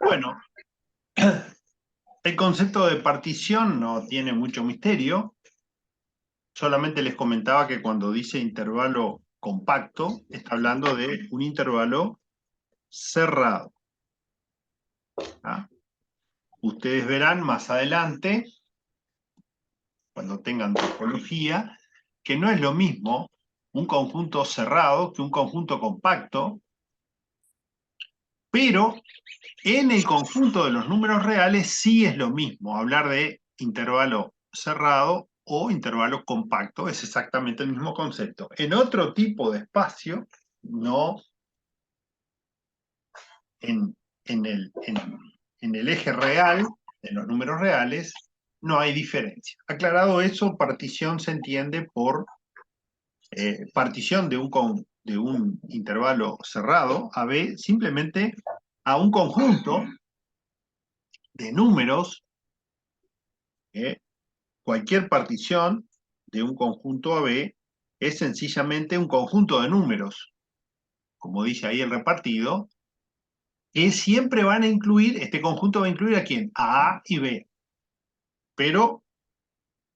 Bueno, el concepto de partición no tiene mucho misterio. Solamente les comentaba que cuando dice intervalo compacto, está hablando de un intervalo cerrado. ¿Ah? Ustedes verán más adelante, cuando tengan topología, que no es lo mismo un conjunto cerrado que un conjunto compacto, pero en el conjunto de los números reales sí es lo mismo. Hablar de intervalo cerrado o intervalo compacto es exactamente el mismo concepto. En otro tipo de espacio, no en, en el eje real, en los números reales, no hay diferencia. Aclarado eso, partición se entiende por partición de un intervalo cerrado, a B, simplemente a un conjunto de números, cualquier partición de un conjunto AB es sencillamente un conjunto de números, como dice ahí el repartido, que siempre van a incluir, este conjunto va a incluir ¿a quién? A A y B, pero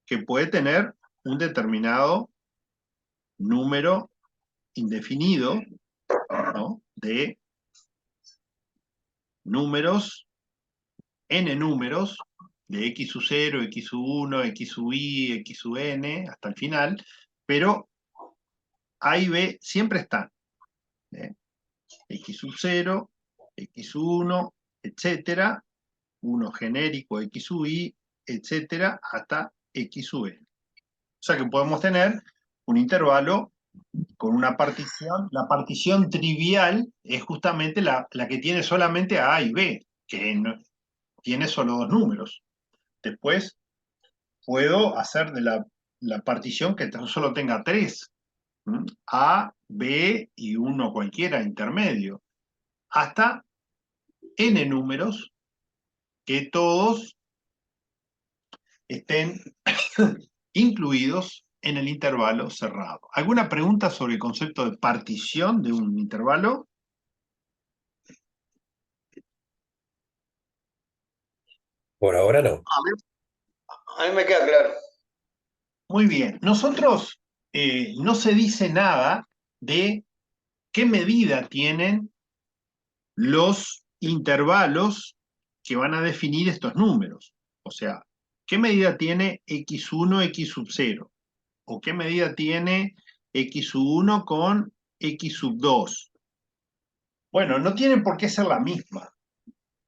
que puede tener un determinado número indefinido, ¿no?, de números, n números, de x sub 0, x sub 1, x sub i, x sub n, hasta el final, pero A y B siempre están. X sub 0, X sub 1, etcétera, uno genérico X sub i, etcétera, hasta X sub n. O sea que podemos tener un intervalo con una partición. La partición trivial es justamente la que tiene solamente a y B, que no, tiene solo dos números. Después puedo hacer de la partición que solo tenga tres. A, B y uno cualquiera intermedio. Hasta n números que todos estén incluidos en el intervalo cerrado. ¿Alguna pregunta sobre el concepto de partición de un intervalo? Por ahora no. A mí me queda claro. Muy bien. Nosotros no se dice nada de qué medida tienen los intervalos que van a definir estos números. O sea, ¿qué medida tiene x1, x sub 0? ¿O qué medida tiene x sub 1 con x sub 2? Bueno, no tienen por qué ser la misma.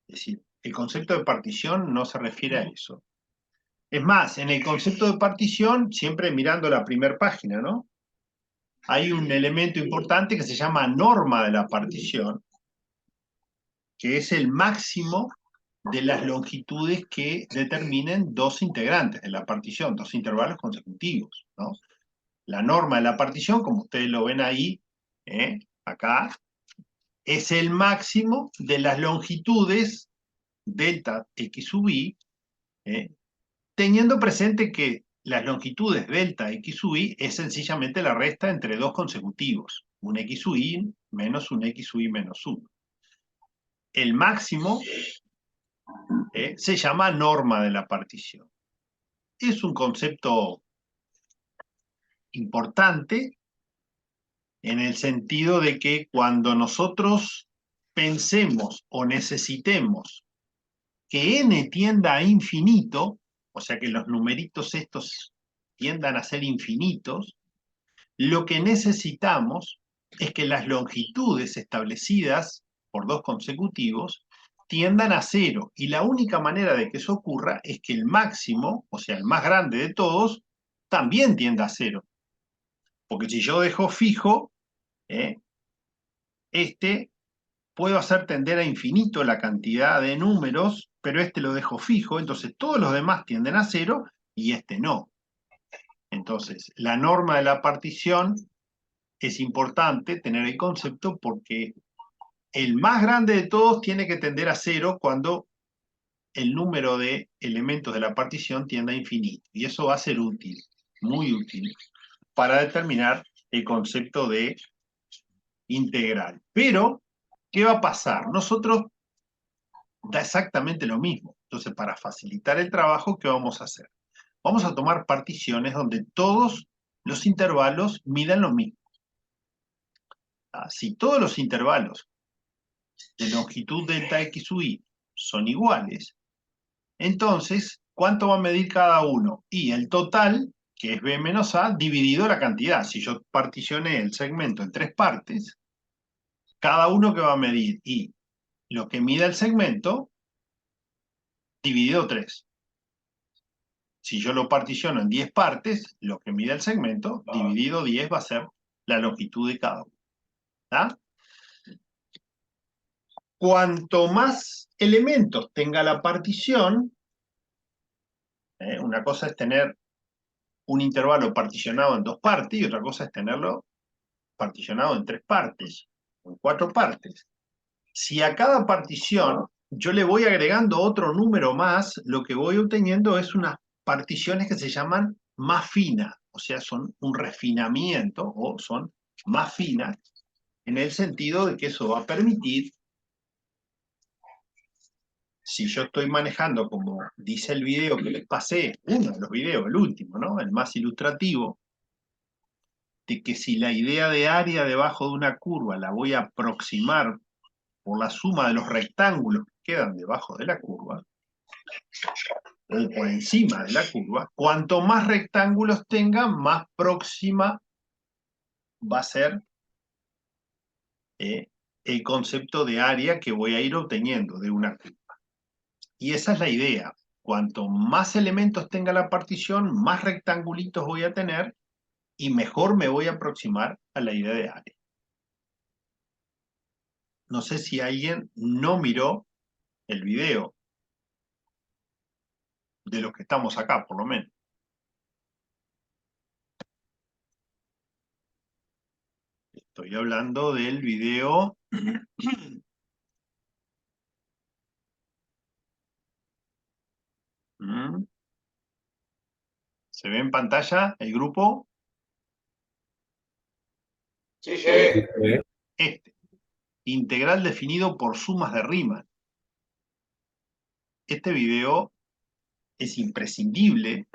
Es decir, el concepto de partición no se refiere a eso. Es más, en el concepto de partición, siempre mirando la primera página, ¿no?, hay un elemento importante que se llama norma de la partición, que es el máximo de las longitudes que determinen dos integrantes de la partición, dos intervalos consecutivos, ¿no? La norma de la partición, como ustedes lo ven ahí, acá, es el máximo de las longitudes delta x sub i, teniendo presente que las longitudes delta x sub i es sencillamente la resta entre dos consecutivos, un x sub i menos un x sub i menos 1. El máximo se llama norma de la partición. Es un concepto importante en el sentido de que cuando nosotros pensemos o necesitemos que n tienda a infinito, o sea que los numeritos estos tiendan a ser infinitos, lo que necesitamos es que las longitudes establecidas por dos consecutivos tiendan a cero. Y la única manera de que eso ocurra es que el máximo, o sea, el más grande de todos, también tienda a cero. Porque si yo dejo fijo, este, puedo hacer tender a infinito la cantidad de números, pero este lo dejo fijo, entonces todos los demás tienden a cero y este no. Entonces, la norma de la partición es importante tener el concepto porque el más grande de todos tiene que tender a cero cuando el número de elementos de la partición tiende a infinito. Y eso va a ser útil, muy útil, para determinar el concepto de integral. Pero, ¿qué va a pasar? Nosotros da exactamente lo mismo. Entonces, para facilitar el trabajo, ¿qué vamos a hacer? Vamos a tomar particiones donde todos los intervalos midan lo mismo. Si todos los intervalos de longitud delta x u y son iguales, entonces, ¿cuánto va a medir cada uno? Y el total, que es b menos a, dividido la cantidad. Si yo particioné el segmento en 3 partes, cada uno que va a medir y lo que mida el segmento, dividido 3. Si yo lo particiono en 10 partes, lo que mide el segmento, dividido 10 va a ser la longitud de cada uno. ¿Tá? Cuanto más elementos tenga la partición, una cosa es tener un intervalo particionado en 2 partes y otra cosa es tenerlo particionado en 3 partes, en 4 partes. Si a cada partición yo le voy agregando otro número más, lo que voy obteniendo es unas particiones que se llaman más finas, o sea, son un refinamiento o son más finas, en el sentido de que eso va a permitir, si yo estoy manejando, como dice el video que les pasé, uno de los videos, el último, ¿no? El más ilustrativo, de que si la idea de área debajo de una curva la voy a aproximar por la suma de los rectángulos que quedan debajo de la curva, o por encima de la curva, cuanto más rectángulos tenga, más próxima va a ser el concepto de área que voy a ir obteniendo de una curva. Y esa es la idea. Cuanto más elementos tenga la partición, más rectangulitos voy a tener y mejor me voy a aproximar a la idea de área. No sé si alguien no miró el video de los que estamos acá, por lo menos. Estoy hablando del video ¿Se ve en pantalla el grupo? Sí, sí. Este. Integral definido por sumas de Riemann. Este video es imprescindible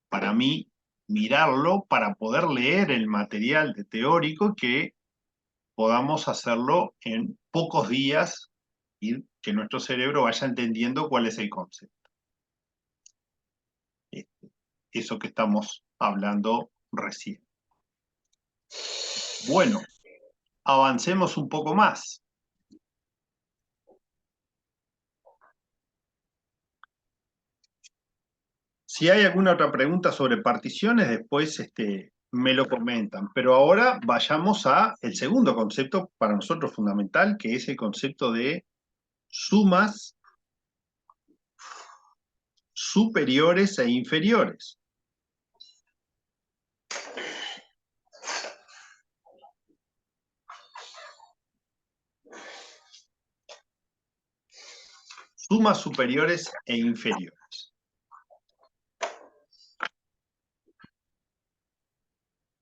para mí mirarlo para poder leer el material de teórico, que podamos hacerlo en pocos días y que nuestro cerebro vaya entendiendo cuál es el concepto. Eso que estamos hablando recién. Bueno, avancemos un poco más. Si hay alguna otra pregunta sobre particiones, después me lo comentan. Pero ahora vayamos al segundo concepto para nosotros fundamental, que es el concepto de sumas superiores e inferiores. Sumas superiores e inferiores.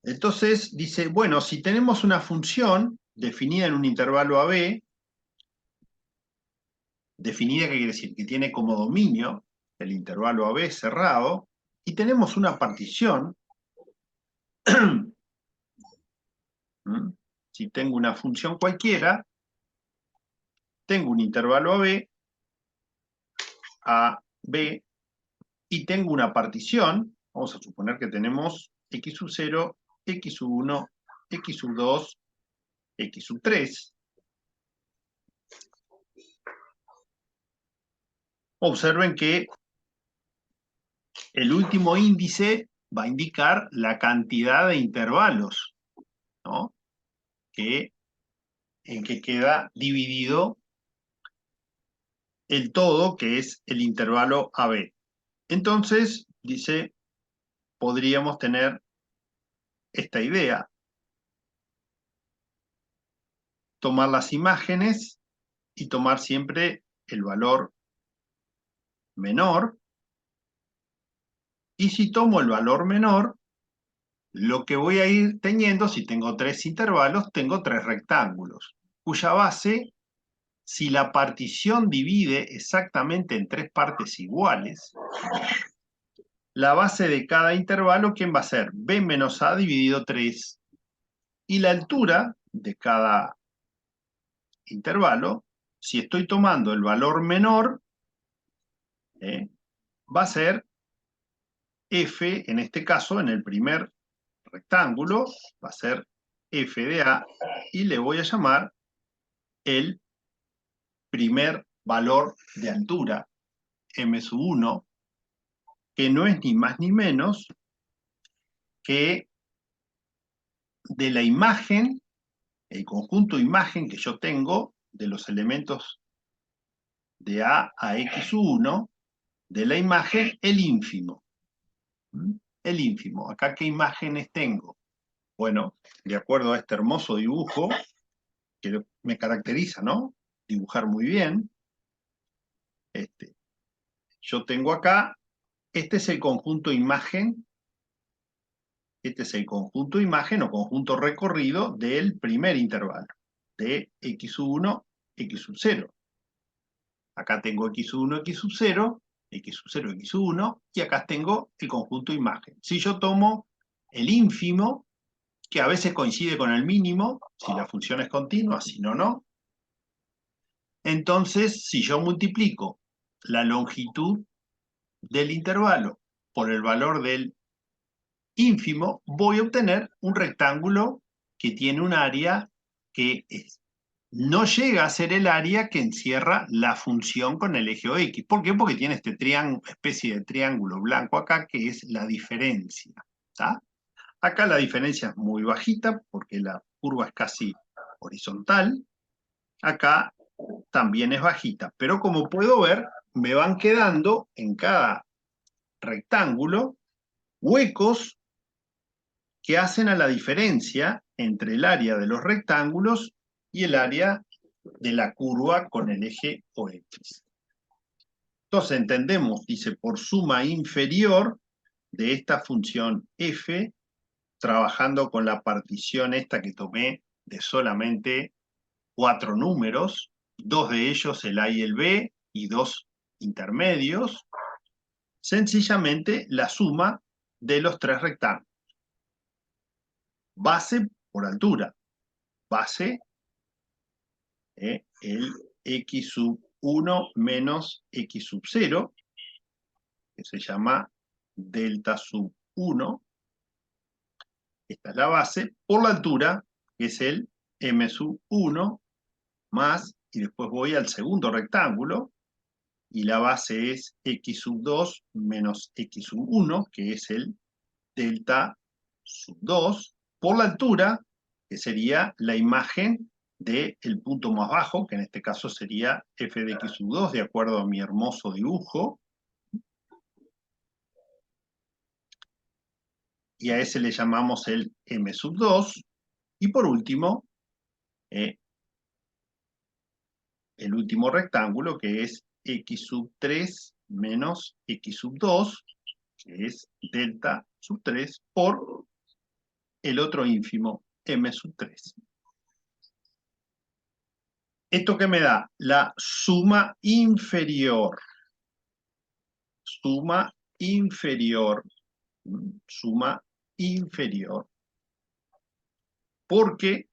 Entonces dice, bueno, si tenemos una función definida en un intervalo AB, definida, ¿qué quiere decir? Que tiene como dominio el intervalo AB cerrado, y tenemos una partición. Si tengo una función cualquiera, tengo un intervalo A, B, y tengo una partición. Vamos a suponer que tenemos x sub 0, x sub 1, x sub 2, x sub 3. Observen que el último índice va a indicar la cantidad de intervalos, ¿no? En que queda dividido el todo, que es el intervalo AB. Entonces, dice, podríamos tener esta idea. Tomar las imágenes y tomar siempre el valor menor. Y si tomo el valor menor, lo que voy a ir teniendo, si tengo 3 intervalos, tengo 3 rectángulos, cuya base si la partición divide exactamente en 3 partes iguales, la base de cada intervalo, ¿quién va a ser? B menos A dividido 3. Y la altura de cada intervalo, si estoy tomando el valor menor, va a ser F, en este caso, en el primer rectángulo, va a ser F de A, y le voy a llamar el primer valor de altura, M sub 1, que no es ni más ni menos que de la imagen, el conjunto imagen que yo tengo de los elementos de A X sub 1, de la imagen el ínfimo. El ínfimo. Acá, ¿qué imágenes tengo? Bueno, de acuerdo a este hermoso dibujo, que me caracteriza, ¿no? Dibujar muy bien. Yo tengo acá, este es el conjunto imagen, o conjunto recorrido del primer intervalo, de x sub 1, x sub 0. Acá tengo x sub 1, x sub 0, x sub 0, x sub 1, y acá tengo el conjunto imagen. Si yo tomo el ínfimo, que a veces coincide con el mínimo, si la función es continua, si no, no. Entonces, si yo multiplico la longitud del intervalo por el valor del ínfimo, voy a obtener un rectángulo que tiene un área que no llega a ser el área que encierra la función con el eje OX. ¿Por qué? Porque tiene este especie de triángulo blanco acá, que es la diferencia. ¿Tá? Acá la diferencia es muy bajita, porque la curva es casi horizontal. Acá también es bajita, pero como puedo ver, me van quedando en cada rectángulo huecos que hacen a la diferencia entre el área de los rectángulos y el área de la curva con el eje OX. Entonces entendemos, dice, por suma inferior de esta función f, trabajando con la partición esta que tomé de solamente 4 números, 2 de ellos el A y el B, y 2 intermedios, sencillamente la suma de los 3 rectángulos. Base por altura. Base, el x sub 1 menos x sub 0, que se llama delta sub 1. Esta es la base, por la altura, que es el m sub 1, más, y después voy al segundo rectángulo, y la base es x sub 2 menos x sub 1, que es el delta sub 2, por la altura, que sería la imagen del punto más bajo, que en este caso sería f de x sub 2, de acuerdo a mi hermoso dibujo. Y a ese le llamamos el m sub 2. Y por último, el último rectángulo, que es x sub 3 menos x sub 2, que es delta sub 3, por el otro ínfimo, m sub 3. ¿Esto qué me da? La suma inferior. Suma inferior. Suma inferior. Porque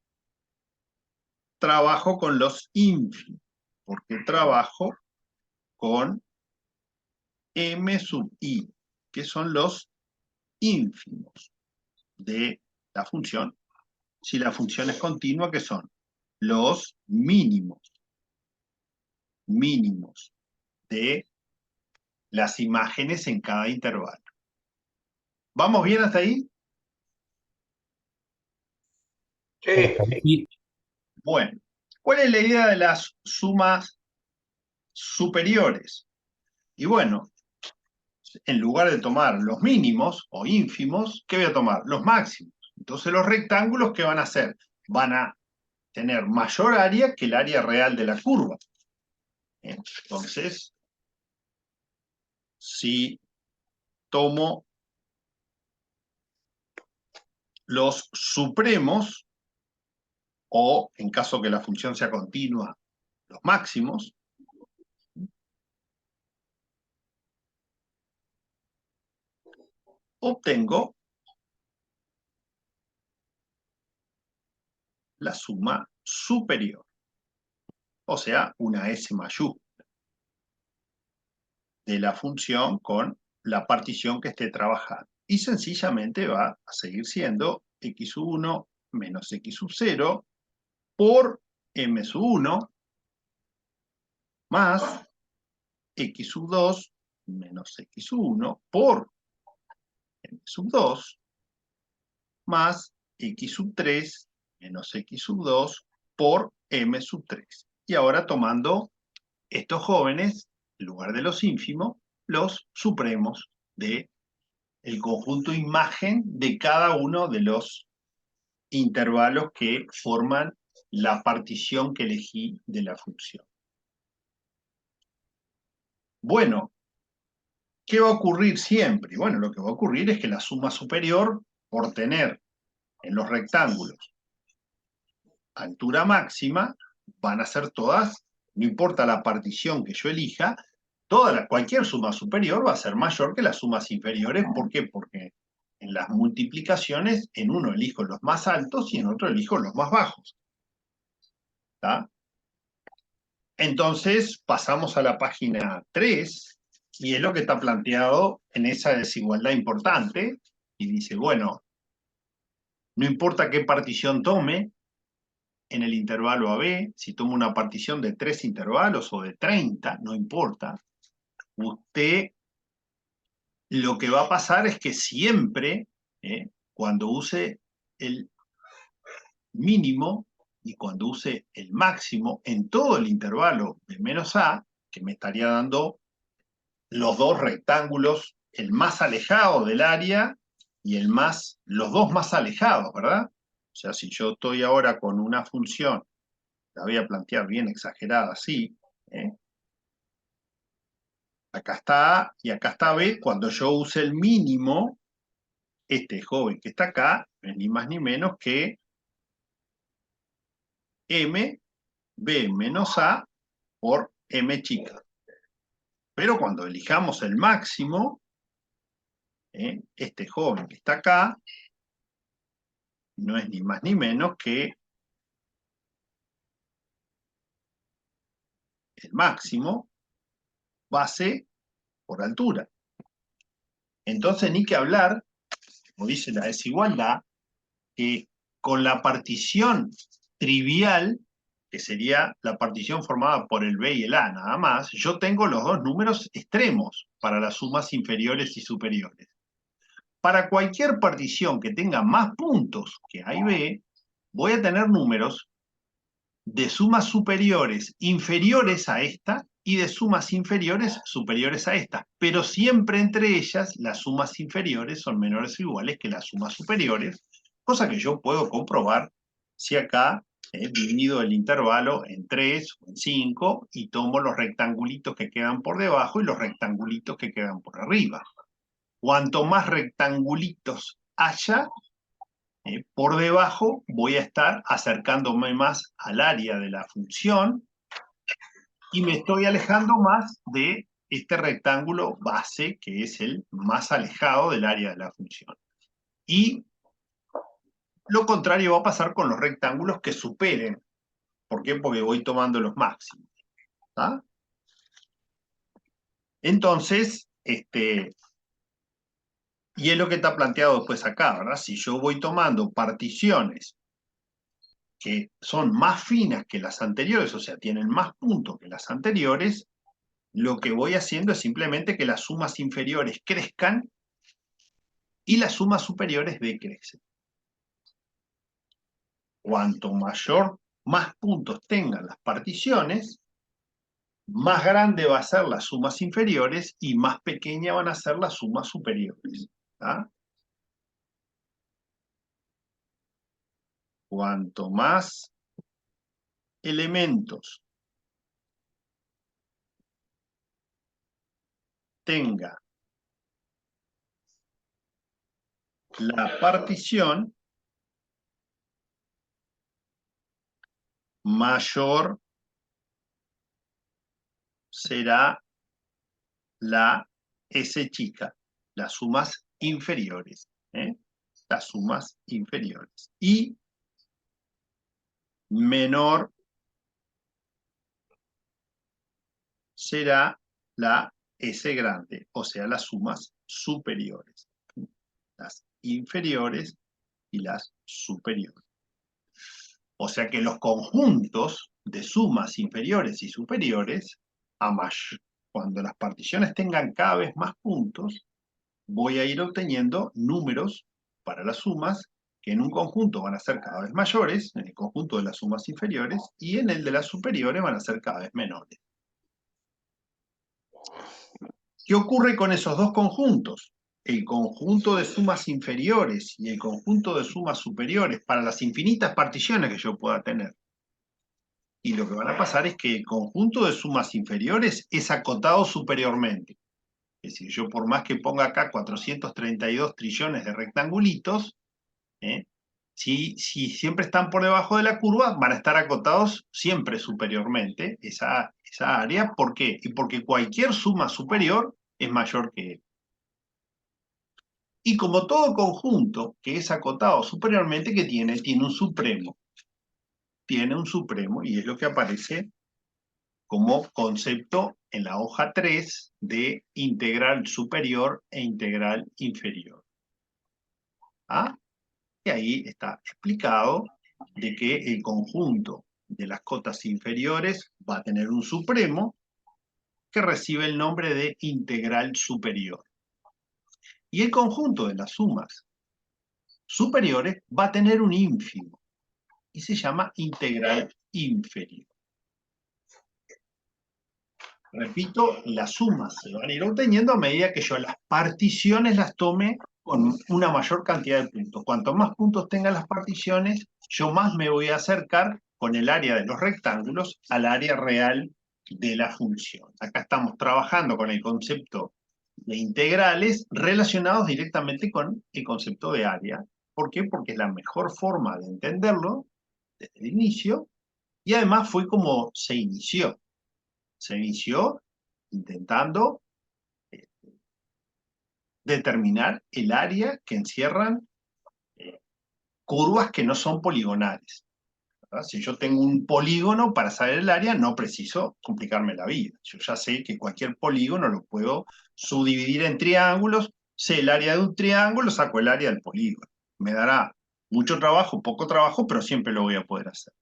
trabajo con los ínfimos. Porque trabajo con m sub i, que son los ínfimos de la función. Si la función es continua, ¿qué son? Los mínimos de las imágenes en cada intervalo. ¿Vamos bien hasta ahí? Sí. Bueno, ¿cuál es la idea de las sumas superiores? Y bueno, en lugar de tomar los mínimos o ínfimos, ¿qué voy a tomar? Los máximos. Entonces los rectángulos, ¿qué van a hacer? Van a tener mayor área que el área real de la curva. Entonces, si tomo los supremos, o en caso que la función sea continua, los máximos, obtengo la suma superior, o sea, una S mayúscula de la función con la partición que esté trabajando. Y sencillamente va a seguir siendo x1 menos x0 por m sub 1 más x2 menos x1 por m sub 2 más x sub 3 menos x sub 2 por m sub 3. Y ahora tomando estos jóvenes, en lugar de los ínfimos, los supremos de el conjunto imagen de cada uno de los intervalos que forman la partición que elegí de la función. Bueno, ¿qué va a ocurrir siempre? Bueno, lo que va a ocurrir es que la suma superior, por tener en los rectángulos altura máxima, van a ser todas, no importa la partición que yo elija, cualquier suma superior va a ser mayor que las sumas inferiores. ¿Por qué? Porque en las multiplicaciones, en uno elijo los más altos y en otro elijo los más bajos. ¿Está? Entonces, pasamos a la página 3, y es lo que está planteado en esa desigualdad importante, y dice, bueno, no importa qué partición tome en el intervalo AB, si tomo una partición de 3 intervalos o de 30, no importa, usted lo que va a pasar es que siempre, cuando use el mínimo y cuando use el máximo en todo el intervalo de menos A, que me estaría dando los dos rectángulos, el más alejado del área y los dos más alejados, ¿verdad? O sea, si yo estoy ahora con una función, la voy a plantear bien exagerada así, acá está A y acá está B, cuando yo use el mínimo, este joven que está acá, no es ni más ni menos que M, B menos A por M chica. Pero cuando elijamos el máximo, este joven que está acá, no es ni más ni menos que el máximo base por altura. Entonces, ni que hablar, como dice la desigualdad, que con la partición trivial, que sería la partición formada por el B y el A nada más, yo tengo los dos números extremos para las sumas inferiores y superiores. Para cualquier partición que tenga más puntos que A y B, voy a tener números de sumas superiores inferiores a esta y de sumas inferiores superiores a esta, pero siempre entre ellas las sumas inferiores son menores o iguales que las sumas superiores, cosa que yo puedo comprobar si acá divido el intervalo en 3 o en 5 y tomo los rectangulitos que quedan por debajo y los rectangulitos que quedan por arriba. Cuanto más rectangulitos haya, por debajo voy a estar acercándome más al área de la función y me estoy alejando más de este rectángulo base, que es el más alejado del área de la función. Y lo contrario va a pasar con los rectángulos que superen. ¿Por qué? Porque voy tomando los máximos. ¿Ah? Entonces, y es lo que está planteado después acá, ¿verdad? Si yo voy tomando particiones que son más finas que las anteriores, o sea, tienen más puntos que las anteriores, lo que voy haciendo es simplemente que las sumas inferiores crezcan y las sumas superiores decrecen. Cuanto más puntos tengan las particiones, más grande va a ser las sumas inferiores y más pequeña van a ser las sumas superiores. ¿Ah? Cuanto más elementos tenga la partición, mayor será la S chica, las sumas inferiores. Las sumas inferiores. Y menor será la S grande, o sea, las sumas superiores. Las inferiores y las superiores. O sea que los conjuntos de sumas inferiores y superiores, cuando las particiones tengan cada vez más puntos, voy a ir obteniendo números para las sumas que en un conjunto van a ser cada vez mayores, en el conjunto de las sumas inferiores, y en el de las superiores van a ser cada vez menores. ¿Qué ocurre con esos dos conjuntos? El conjunto de sumas inferiores y el conjunto de sumas superiores para las infinitas particiones que yo pueda tener. Y lo que van a pasar es que el conjunto de sumas inferiores es acotado superiormente. Es decir, yo por más que ponga acá 432 trillones de rectangulitos, si siempre están por debajo de la curva, van a estar acotados siempre superiormente esa área. ¿Por qué? Y porque cualquier suma superior es mayor que él. Y como todo conjunto que es acotado superiormente, ¿qué tiene? Tiene un supremo. Tiene un supremo y es lo que aparece como concepto en la hoja 3 de integral superior e integral inferior. ¿Ah? Y ahí está explicado de que el conjunto de las cotas inferiores va a tener un supremo que recibe el nombre de integral superior. Y el conjunto de las sumas superiores va a tener un ínfimo y se llama integral inferior. Repito, las sumas se van a ir obteniendo a medida que yo las particiones las tome con una mayor cantidad de puntos. Cuanto más puntos tengan las particiones, yo más me voy a acercar con el área de los rectángulos al área real de la función. Acá estamos trabajando con el concepto de integrales relacionados directamente con el concepto de área. ¿Por qué? Porque es la mejor forma de entenderlo desde el inicio y además fue como se inició. Se inició intentando determinar el área que encierran curvas que no son poligonales. ¿Verdad? Si yo tengo un polígono para saber el área, no preciso complicarme la vida. Yo ya sé que cualquier polígono lo puedo subdividir en triángulos, sé el área de un triángulo, saco el área del polígono. Me dará mucho trabajo, poco trabajo, pero siempre lo voy a poder hacer.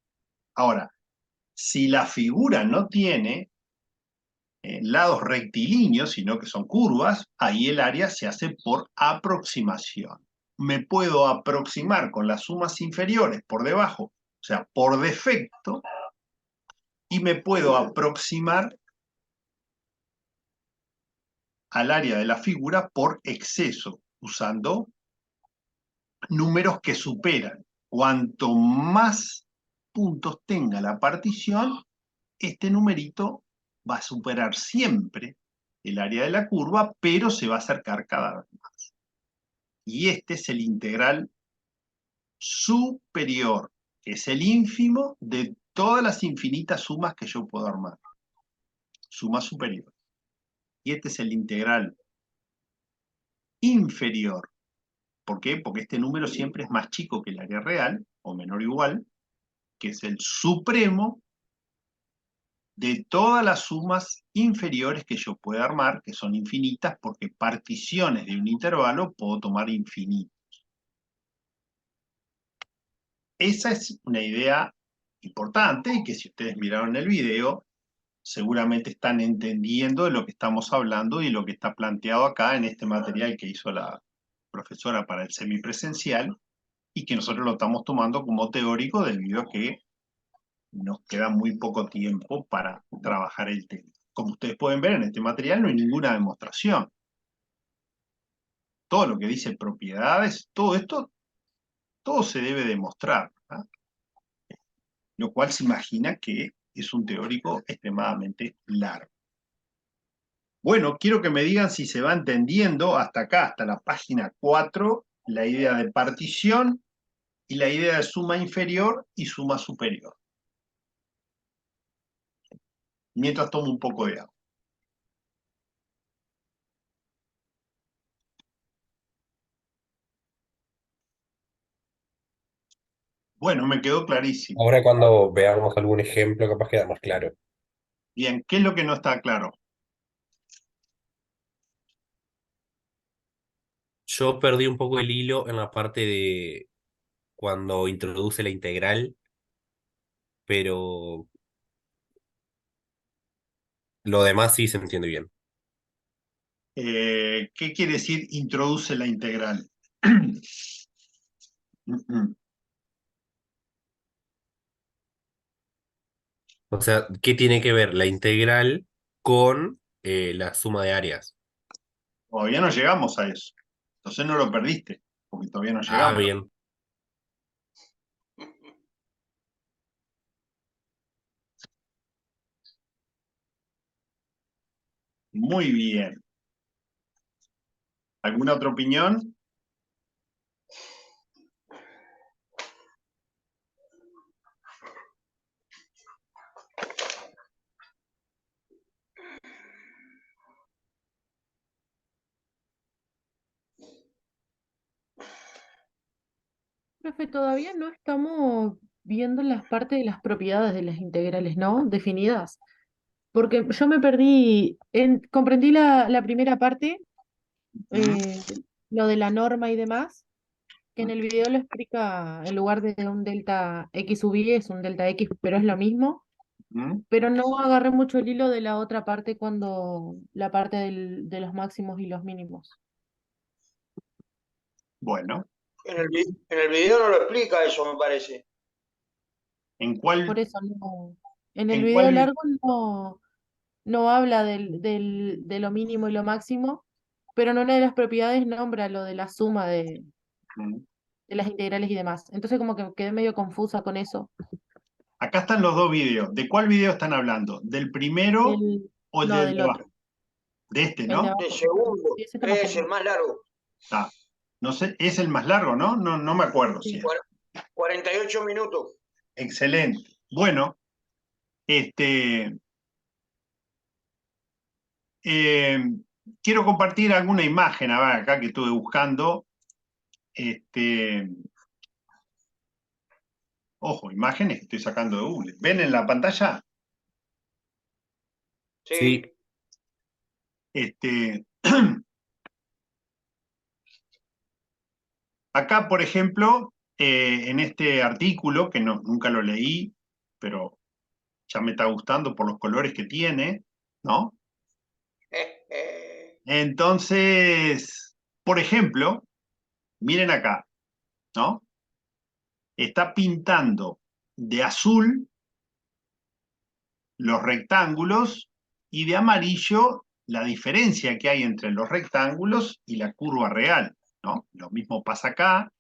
Ahora, si la figura no tiene lados rectilíneos, sino que son curvas, ahí el área se hace por aproximación. Me puedo aproximar con las sumas inferiores por debajo, o sea, por defecto, y me puedo aproximar al área de la figura por exceso, usando números que superan. Cuanto más puntos tenga la partición, este numerito va a superar siempre el área de la curva, pero se va a acercar cada vez más. Y este es el integral superior, que es el ínfimo de todas las infinitas sumas que yo puedo armar. Suma superior. Y este es el integral inferior. ¿Por qué? Porque este número siempre es más chico que el área real, o menor o igual, que es el supremo de todas las sumas inferiores que yo pueda armar, que son infinitas, porque particiones de un intervalo puedo tomar infinitas. Esa es una idea importante y que si ustedes miraron el video, seguramente están entendiendo de lo que estamos hablando y lo que está planteado acá en este material que hizo la profesora para el semipresencial y que nosotros lo estamos tomando como teórico debido a que nos queda muy poco tiempo para trabajar el tema. Como ustedes pueden ver en este material no hay ninguna demostración. Todo lo que dice propiedades, todo esto, todo se debe demostrar, ¿verdad? Lo cual se imagina que es un teórico extremadamente largo. Bueno, quiero que me digan si se va entendiendo hasta acá, hasta la página 4, la idea de partición y la idea de suma inferior y suma superior. Mientras tomo un poco de agua. Bueno, me quedó clarísimo. Ahora cuando veamos algún ejemplo, capaz queda más claro. Bien, ¿qué es lo que no está claro? Yo perdí un poco el hilo en la parte de cuando introduce la integral, pero lo demás sí se entiende bien. ¿Qué quiere decir introduce la integral? O sea, ¿qué tiene que ver la integral con la suma de áreas? Todavía no llegamos a eso. Entonces no lo perdiste, porque todavía no Ah, llegamos. bien. Muy bien. ¿Alguna otra opinión? Profe, todavía no estamos viendo las partes de las propiedades de las integrales, ¿no? Definidas. Porque yo me perdí, comprendí la primera parte, ¿Mm? eh, lo de la norma y demás, que en el video lo explica, en lugar de un delta x sub y es un delta x, pero es lo mismo. ¿Mm? Pero no agarré mucho el hilo de la otra parte cuando, la parte de los máximos y los mínimos. Bueno, En el video no lo explica eso, me parece. ¿en cuál, Por eso no, en el en video cuál? largo no habla de lo mínimo y lo máximo, pero en una de las propiedades nombra lo de la suma ¿Mm? de las integrales y demás. Entonces como que quedé medio confusa con eso. Acá están los dos videos. ¿De cuál video están hablando? ¿Del primero o el No, del de del abajo? otro, De este, el de ¿no? De abajo. segundo, Sí, ese está más es el claro. más largo. Ah, no sé, es el más largo, ¿no? No me acuerdo si Sí. es. 48 minutos. Excelente. Bueno, este, eh, quiero compartir alguna imagen, a ver, acá que estuve buscando. Este, ojo, imágenes que estoy sacando de Google. ¿Ven en la pantalla? Sí, Sí, Este, acá, por ejemplo, en este artículo, que nunca lo leí, pero ya me está gustando por los colores que tiene, ¿no? Entonces, por ejemplo, miren acá, ¿no? Está pintando de azul los rectángulos y de amarillo la diferencia que hay entre los rectángulos y la curva real, ¿no? Lo mismo pasa acá,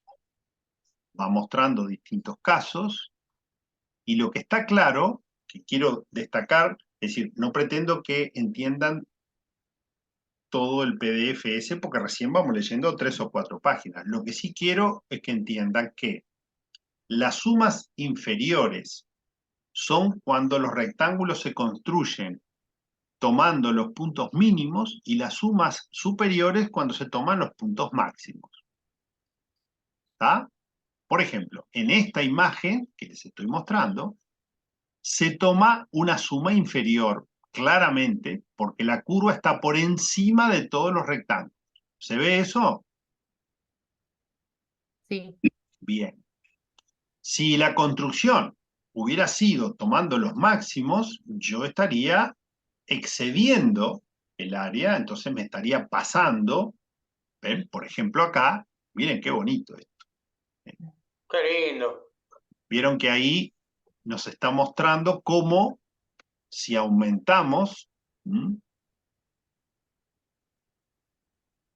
va mostrando distintos casos, y lo que está claro, que quiero destacar, es decir, no pretendo que entiendan todo el PDF ese, porque recién vamos leyendo 3 o 4 páginas. Lo que sí quiero es que entiendan que las sumas inferiores son cuando los rectángulos se construyen tomando los puntos mínimos y las sumas superiores cuando se toman los puntos máximos. ¿Está? Por ejemplo, en esta imagen que les estoy mostrando, se toma una suma inferior, claramente, porque la curva está por encima de todos los rectángulos. ¿Se ve eso? Sí. Bien. Si la construcción hubiera sido tomando los máximos, yo estaría excediendo el área, entonces me estaría pasando. ¿Ven? Por ejemplo, acá, miren qué bonito esto. qué lindo. Vieron que ahí nos está mostrando cómo si aumentamos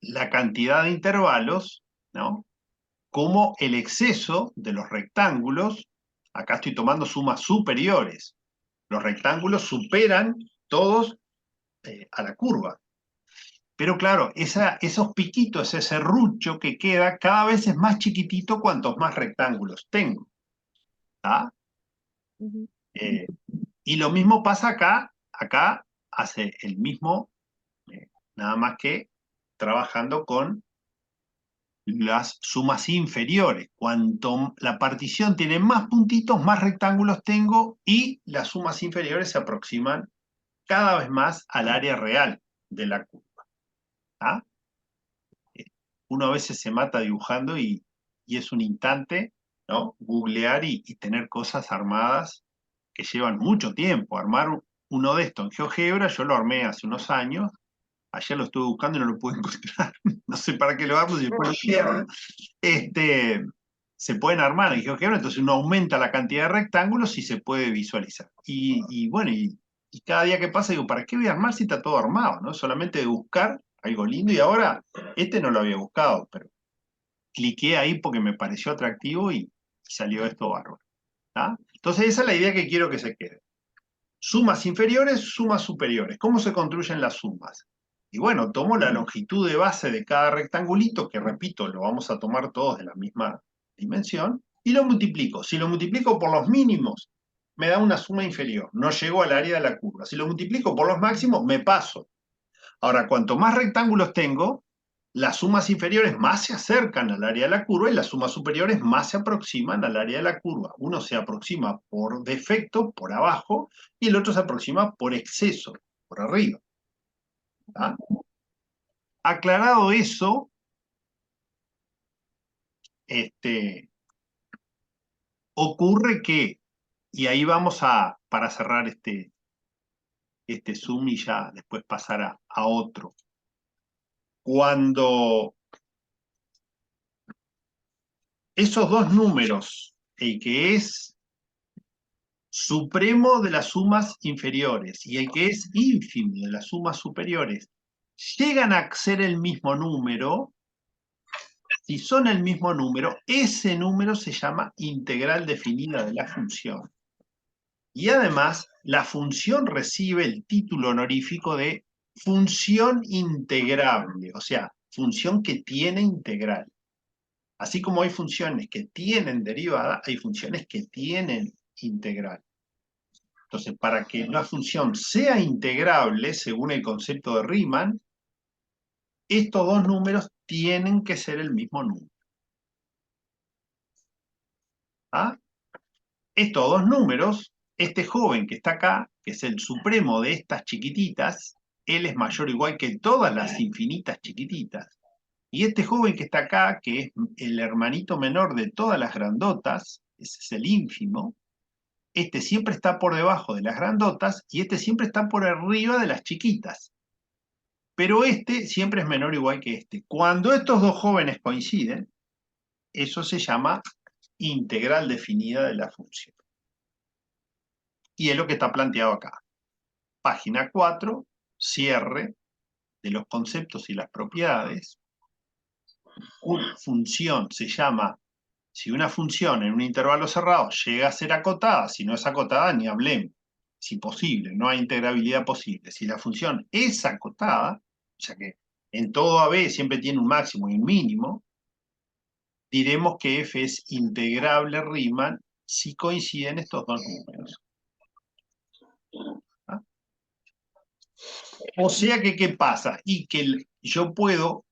la cantidad de intervalos, ¿no? Cómo el exceso de los rectángulos, acá estoy tomando sumas superiores, los rectángulos superan todos a la curva. Pero claro, esos piquitos, ese serrucho que queda, cada vez es más chiquitito cuantos más rectángulos tengo. ¿Ah? Ujú. Eh, y lo mismo pasa acá, acá hace el mismo, nada más que trabajando con las sumas inferiores. Cuanto la partición tiene más puntitos, más rectángulos tengo y las sumas inferiores se aproximan cada vez más al área real de la curva. ¿Ah? Uno a veces se mata dibujando y es un instante, ¿no? Googlear y tener cosas armadas que llevan mucho tiempo. Armar uno de estos en GeoGebra, yo lo armé hace unos años. Ayer lo estuve buscando y no lo pude encontrar. No sé para qué lo armo si después lo pierdo. Se pueden armar en GeoGebra, entonces uno aumenta la cantidad de rectángulos y se puede visualizar. Bueno, y cada día que pasa digo, ¿para qué voy a armar si está todo armado? ¿No? Solamente de buscar algo lindo. Y ahora, no lo había buscado, pero cliqué ahí porque me pareció atractivo y salió esto bárbaro. ¿Tá? Entonces esa es la idea que quiero que se quede. Sumas inferiores, sumas superiores. ¿Cómo se construyen las sumas? Y bueno, tomo la longitud de base de cada rectangulito, que repito, lo vamos a tomar todos de la misma dimensión, y lo multiplico. Si lo multiplico por los mínimos, me da una suma inferior. No llego al área de la curva. Si lo multiplico por los máximos, me paso. Ahora, cuanto más rectángulos tengo, las sumas inferiores más se acercan al área de la curva y las sumas superiores más se aproximan al área de la curva. Uno se aproxima por defecto, por abajo, y el otro se aproxima por exceso, por arriba. ¿Tá? Aclarado eso, ocurre que, y ahí vamos para cerrar este Zoom y ya después pasar a otro. Cuando esos dos números, el que es supremo de las sumas inferiores y el que es ínfimo de las sumas superiores, llegan a ser el mismo número, si son el mismo número, ese número se llama integral definida de la función. Y además, la función recibe el título honorífico de función integrable, o sea, función que tiene integral. Así como hay funciones que tienen derivada, hay funciones que tienen integral. Entonces, para que una función sea integrable, según el concepto de Riemann, estos dos números tienen que ser el mismo número. ¿Ah? Estos dos números, este joven que está acá, que es el supremo de estas chiquititas, él es mayor o igual que todas las infinitas chiquititas. Y este joven que está acá, que es el hermanito menor de todas las grandotas, ese es el ínfimo, este siempre está por debajo de las grandotas y este siempre está por arriba de las chiquitas. Pero este siempre es menor o igual que este. Cuando estos dos jóvenes coinciden, eso se llama integral definida de la función. Y es lo que está planteado acá. Página 4, cierre de los conceptos y las propiedades. Una función se llama, si una función en un intervalo cerrado llega a ser acotada, si no es acotada, ni hablemos. Si posible, no hay integrabilidad posible. Si la función es acotada, o sea que en todo AB siempre tiene un máximo y un mínimo, diremos que f es integrable Riemann si coinciden estos dos números. ¿Ah? O sea que, ¿qué pasa? Y que yo puedo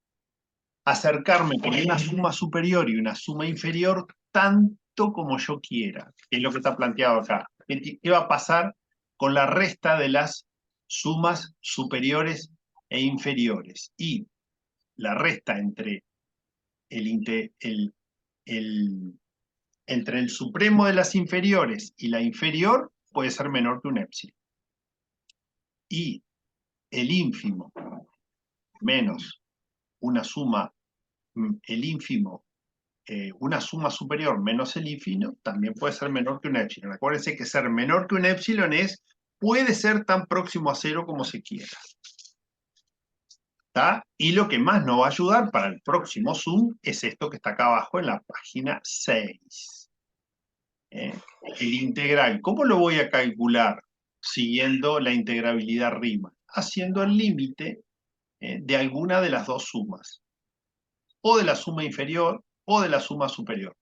acercarme con una suma superior y una suma inferior tanto como yo quiera, que es lo que está planteado acá. ¿Qué va a pasar con la resta de las sumas superiores e inferiores? Y la resta entre entre el supremo de las inferiores y la inferior puede ser menor que un épsilon. Y el ínfimo menos una suma, el ínfimo, una suma superior menos el ínfimo también puede ser menor que un épsilon. Acuérdense que ser menor que un épsilon puede ser tan próximo a cero como se quiera. ¿Tá? Y lo que más nos va a ayudar para el próximo Zoom es esto que está acá abajo en la página 6. El integral, ¿cómo lo voy a calcular? Siguiendo la integrabilidad Riemann, haciendo el límite de alguna de las dos sumas, o de la suma inferior o de la suma superior.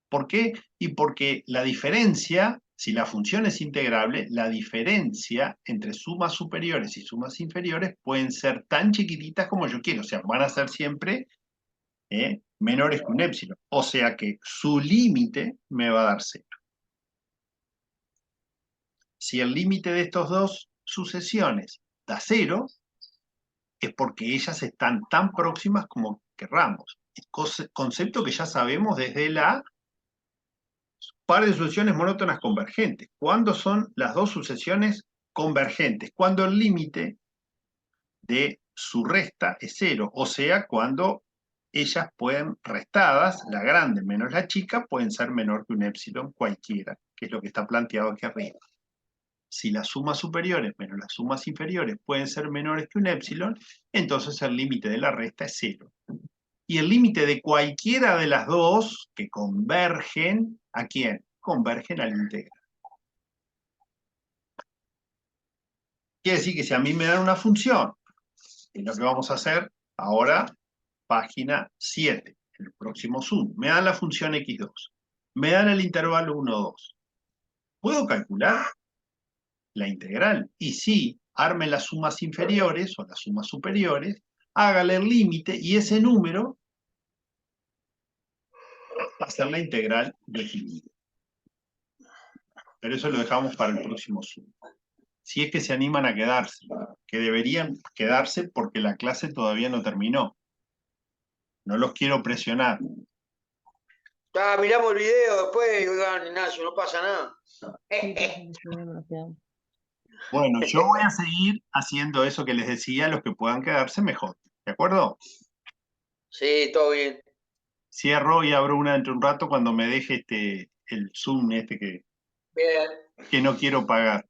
¿Por qué? Y porque la diferencia, si la función es integrable, la diferencia entre sumas superiores y sumas inferiores pueden ser tan chiquititas como yo quiero, o sea, van a ser siempre menores que un épsilon. O sea que su límite me va a dar 0. Si el límite de estas dos sucesiones da 0, es porque ellas están tan próximas como querramos. Concepto que ya sabemos desde la par de sucesiones monótonas convergentes. ¿Cuándo son las dos sucesiones convergentes? Cuando el límite de su resta es 0, o sea, cuando ellas pueden, restadas, la grande menos la chica, pueden ser menor que un épsilon cualquiera, que es lo que está planteado aquí arriba. Si las sumas superiores menos las sumas inferiores pueden ser menores que un épsilon, entonces el límite de la resta es 0. Y el límite de cualquiera de las dos que convergen, ¿a quién? Convergen al integral. Quiere decir que si a mí me dan una función, es lo que vamos a hacer ahora, página 7, el próximo Zoom, me dan la función x2, me dan el intervalo 1, 2. ¿Puedo calcular la integral? Y sí, arme las sumas inferiores o las sumas superiores, hágale el límite y ese número va a ser la integral definida. Pero eso lo dejamos para el próximo Zoom. Si es que se animan a quedarse, que deberían quedarse porque la clase todavía no terminó. No los quiero presionar. Miramos el video después, oigan, Ignacio, no pasa nada. Sí, parece que se ve demasiado. Bueno, yo voy a seguir haciendo eso que les decía, los que puedan quedarse mejor. ¿De acuerdo? Sí, todo bien. Cierro y abro una dentro de un rato cuando me deje el Zoom Bien. que no quiero pagar.